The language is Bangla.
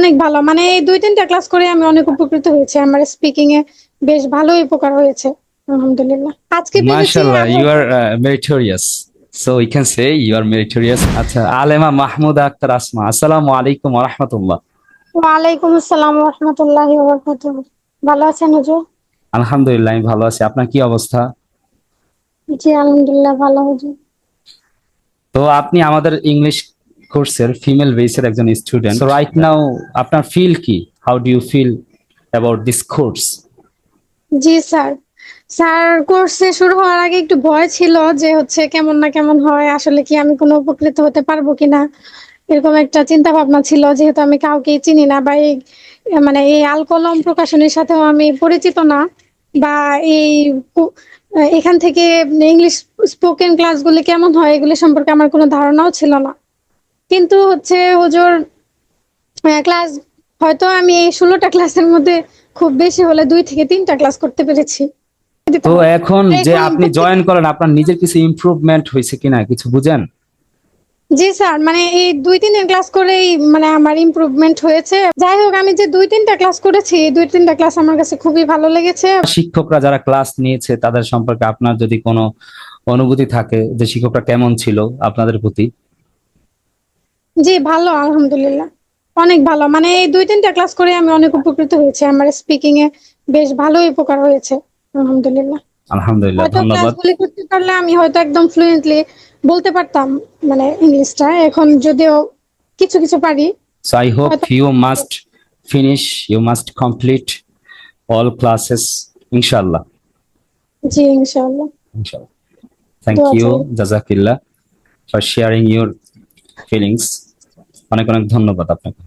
অনেক ভালো। মানে এই ২-৩ টা ক্লাস করে আমি অনেক উপকৃত হয়েছি। আমার স্পিকিং এ বেশ ভালোই উপকার হয়েছে। আলহামদুলিল্লাহ। আজকে ভেবেছি মাশাআল্লাহ, আমি you are meritorious. So we can say you are meritorious. আচ্ছা, আলেমা মাহমুদা আক্তার আসমা, আসসালামু আলাইকুম ওয়া রাহমাতুল্লাহ। ওয়ালাইকুম আসসালাম ওয়া রাহমাতুল্লাহি ওয়া বারাকাতুহু। ভালো আছেন হুজুর? আলহামদুলিল্লাহ, আমি ভালো আছি। আপনার কি অবস্থা? জি আলহামদুলিল্লাহ ভালো হুজুর। তো আপনি আমাদের ইংলিশ কোর্সের ফিমেল বেসের একজন স্টুডেন্ট। সো রাইট নাও আপনার ফিল কি? How do you feel about this course? জি স্যার। স্যার কোর্সে শুরু হওয়ার আগে একটু ভয় ছিল যে হচ্ছে কেমন না কেমন হয়, আসলে কি আমি কোনো উপকৃত হতে পারবো কিনা? এরকম একটা চিন্তা ভাবনা ছিল, যেহেতু আমি কাউকেই চিনি না বা মানে এই আল কলম প্রকাশনীর সাথেও আমি পরিচিত না, বা এই এখান থেকে ইংলিশ স্পোকেন ক্লাসগুলি কেমন হয় এগুলি সম্পর্কে আমার কোনো ধারণাও ছিল না। কিন্তু হচ্ছে হুজুর ক্লাস, হয়তো আমি এই ১৬টা ক্লাসের মধ্যে খুব বেশি হলে ২ থেকে ৩টা ক্লাস করতে পেরেছি। দিতে তো হয়। এখন যে এখন আপনি প্রত্যেক জয়েন করেন, আপনার নিজের কিছু ইমপ্রুভমেন্ট হয়েছে কিনা কিছু বুঝেন? জি স্যার, মানে এই ২-৩ দিন ক্লাস করেই মানে আমার ইমপ্রুভমেন্ট হয়েছে। যাই হোক, আমি যে ২-৩টা ক্লাস করেছি, ২-৩টা ক্লাস আমার কাছে খুবই ভালো লেগেছে। শিক্ষকরা যারা ক্লাস নিয়েছে তাদের সম্পর্কে আপনার যদি কোনো অনুভূতি থাকে যে শিক্ষকরা কেমন ছিল আপনাদের প্রতি? জি ভালো আলহামদুলিল্লাহ। অনেক ভালো। মানে এই ২-৩টা ক্লাস করে আমি অনেক উপকৃত হয়েছি। আমার স্পিকিং এ বেশ ভালোই উপকার হয়েছে। আলহামদুলিল্লাহ। আলহামদুলিল্লাহ, হয়তো ধন্যবাদ। ক্লাসগুলি করতে পারলে আমি হয়তো একদম ফ্লুয়েন্টলি বলতে পারতাম, মানে ইংলিশটা। এখন যদিও কিছু পারি। So I hope হয়তো you must finish, you must complete all classes, inshallah. জি ইনশাআল্লাহ। Inshallah. Thank দোয়া you, চাই। Jazakillah, for sharing your feelings. অনেক অনেক ধন্যবাদ আপনাকে।